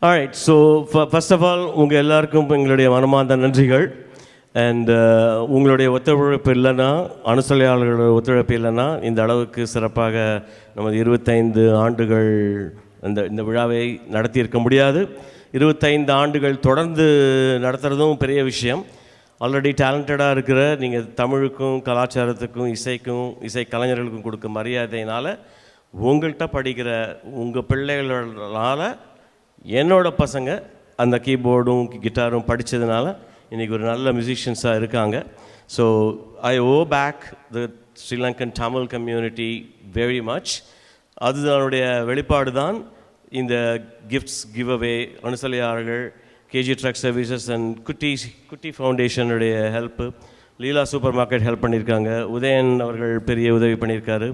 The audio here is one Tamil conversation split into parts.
Alright, so first of all, உங்கள் எல்லாருக்கும் எங்களுடைய மனமார்ந்த நன்றிகள். அண்ட் உங்களுடைய ஒத்துழைப்பு இல்லைன்னா, அனுசலையாளர்களோட ஒத்துழைப்பு இல்லைன்னா இந்த அளவுக்கு சிறப்பாக நமது 25 ஆண்டுகள் இந்த விழாவை நடத்தியிருக்க முடியாது. 25 ஆண்டுகள் தொடர்ந்து நடத்துகிறதும் பெரிய விஷயம். ஆல்ரெடி டேலண்டடாக இருக்கிற நீங்கள் தமிழுக்கும் கலாச்சாரத்துக்கும் இசை கலைஞர்களுக்கும் கொடுக்க மரியாதையினால் உங்கள்கிட்ட படிக்கிற உங்கள் பிள்ளைகளால் என்னோட பசங்க அந்த கீபோர்டும் கிட்டாரும் படித்ததுனால இன்றைக்கி ஒரு நல்ல மியூசிஷியன்ஸாக இருக்காங்க. So I owe back the Sri Lankan Tamil community very much. அதனுடைய வெளிப்பாடு தான் இந்த கிஃப்ட்ஸ் கிவ் அவே. அனுசலையாளர்கள், KG truck services and Kutti ஃபவுண்டேஷனுடைய help, Leela super market help பண்ணியிருக்காங்க, உதயன் அவர்கள் பெரிய உதவி பண்ணியிருக்காரு,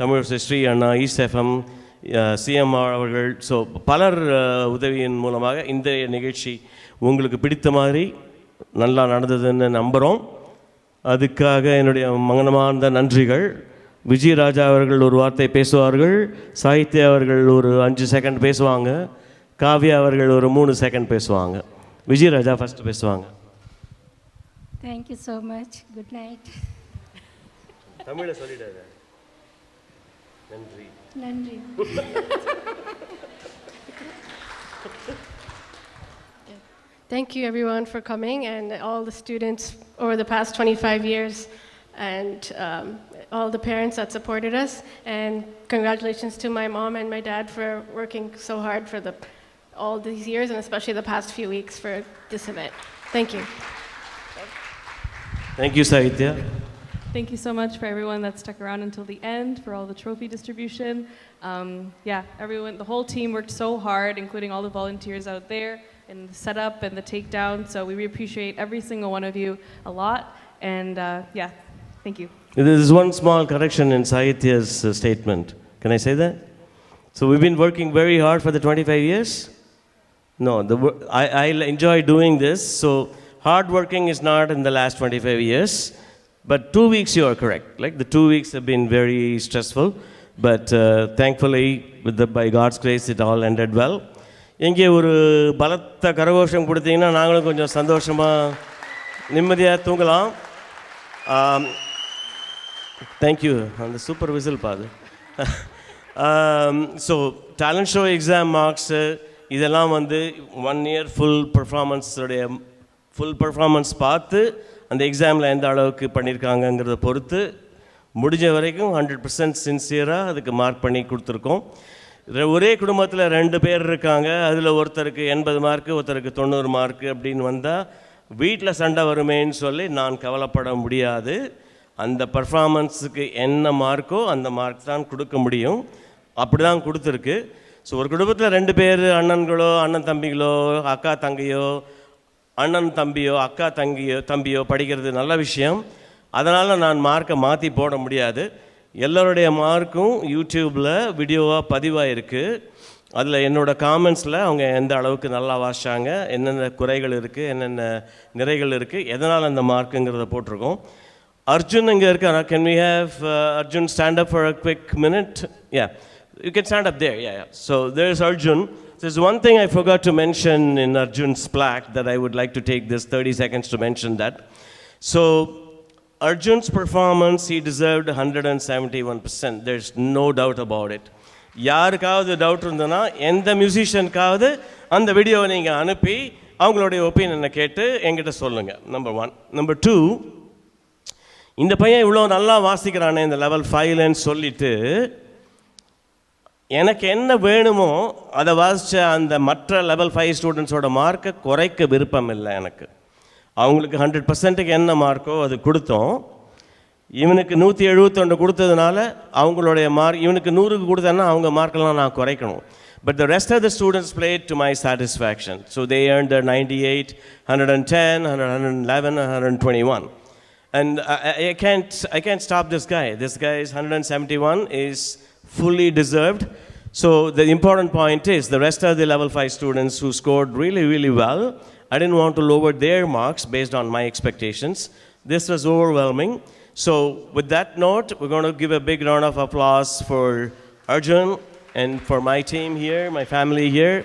தமிழ் ஸ்ரீ அண்ணா, ஈஸ்ட் எஃப்எம், சிஎம்ஆர் அவர்கள். ஸோ பலர் உதவியின் மூலமாக இந்த நிகழ்ச்சி உங்களுக்கு பிடித்த மாதிரி நல்லா நடந்ததுன்னு நம்புகிறோம். அதுக்காக என்னுடைய மகனமார்ந்த நன்றிகள். விஜயராஜா அவர்கள் ஒரு வார்த்தை பேசுவார்கள், சாகித்யா அவர்கள் ஒரு 5 செகண்ட் பேசுவாங்க, காவ்யா அவர்கள் ஒரு 3 செகண்ட் பேசுவாங்க. விஜயராஜா ஃபஸ்ட்டு பேசுவாங்க. Thank you so much. Good night. தமிழை சொல்லிட்டாங்க. நன்றி. நன்றி. Thank you everyone for coming, and all the students over the past 25 years, and all the parents that supported us, and congratulations to my mom and my dad for working so hard for all these years, and especially the past few weeks for this event. Thank you. Thank you, Sahitya. Thank you so much for everyone that stuck around until the end, for all the trophy distribution. Everyone, the whole team worked so hard, including all the volunteers out there, and the setup and the takedown. So we really appreciate every single one of you a lot. And thank you. There is one small correction in Sahitya's statement. Can I say that? So we've been working very hard for the 25 years? No, I enjoy doing this. So hard working is not in the last 25 years. But 2 weeks you are correct. Like the 2 weeks have been very stressful. But thankfully, by God's grace, it all ended well. இங்கே ஒரு பலத்த கரகோஷம் கொடுத்தீங்கன்னா நாங்களும் கொஞ்சம் சந்தோஷமாக நிம்மதியாக தூங்கலாம். தேங்க்யூ. அந்த சூப்பர் விசில் பாது. So talent show exam marks இதெல்லாம் 1 இயர் ஃபுல் பர்ஃபார்மன்ஸ் பார்த்து அந்த எக்ஸாமில் எந்த அளவுக்கு பண்ணியிருக்காங்கங்கிறத பொறுத்து முடிஞ்ச வரைக்கும் 100% சின்சியராக அதுக்கு மார்க் பண்ணி கொடுத்துருக்கோம். ஒரே குடும்பத்தில் 2 பேர் இருக்காங்க, அதில் ஒருத்தருக்கு 80 மார்க்கு ஒருத்தருக்கு 90 மார்க்கு அப்படின்னு வந்தால் வீட்டில் சண்டை வருமேன்னு சொல்லி நான் கவலைப்பட முடியாது. அந்த பர்ஃபார்மன்ஸுக்கு என்ன மார்க்கோ அந்த மார்க் தான் கொடுக்க முடியும். அப்படி தான் கொடுத்துருக்கு. ஸோ ஒரு குடும்பத்தில் 2 பேர் அண்ணன்களோ அண்ணன் தம்பிகளோ அக்கா தங்கையோ அண்ணன் தம்பியோ அக்கா தம்பியோ படிக்கிறது நல்ல விஷயம். அதனால் நான் மார்க்கை மாற்றி போட முடியாது. எல்லோருடைய மார்க்கும் யூடியூப்பில் வீடியோவாக பதிவாயிருக்கு. அதில் என்னோடய காமெண்ட்ஸில் அவங்க எந்த அளவுக்கு நல்லா வாசித்தாங்க, என்னென்ன குறைகள் இருக்குது, என்னென்ன நிறைகள் இருக்குது, எதனால் அந்த மார்க்குங்கிறத போட்டிருக்கோம். அர்ஜுன் இங்கே இருக்காரா? Can we have Arjun stand up for a quick minute? You can stand up there. So there's Arjun. There's one thing I forgot to mention in Arjun's plaque that I would like to take this 30 seconds to mention that. So Arjun's performance, he deserved 171%. There's no doubt about it. யாருக்காவது டவுட் இருந்ததுன்னா எந்த மியூசிஷியனுக்காவது அந்த வீடியோவை நீங்கள் அனுப்பி அவங்களுடைய ஒப்பீனியனை கேட்டு என்கிட்ட சொல்லுங்கள். நம்பர் 1. நம்பர் 2, இந்த பையன் இவ்வளோ நல்லா வாசிக்கிறானே இந்த லெவல் 5லன்னு சொல்லிவிட்டு எனக்கு என்ன வேணுமோ அதை வாசித்த அந்த மற்ற லெவல் 5 ஸ்டூடெண்ட்ஸோட மார்க்கை குறைக்க விருப்பம் இல்லை எனக்கு. அவங்களுக்கு 100%க்கு என்ன மார்க்கோ அது கொடுத்தோம். இவனுக்கு 171 கொடுத்ததுனால அவங்களுடைய மார்க், இவனுக்கு 100க்கு கொடுத்தேன்னா அவங்க மார்க்கெல்லாம் நான் குறைக்கணும். But the rest of the students played to my satisfaction. So they earned their 98, 110, 111, 121. And I can't stop this guy. This guy's 171 is fully deserved. So the important point is the rest of the level 5 students who scored really, really well, I didn't want to lower their marks based on my expectations. This was overwhelming. So with that note, we're going to give a big round of applause for Arjun and for my team here, my family here.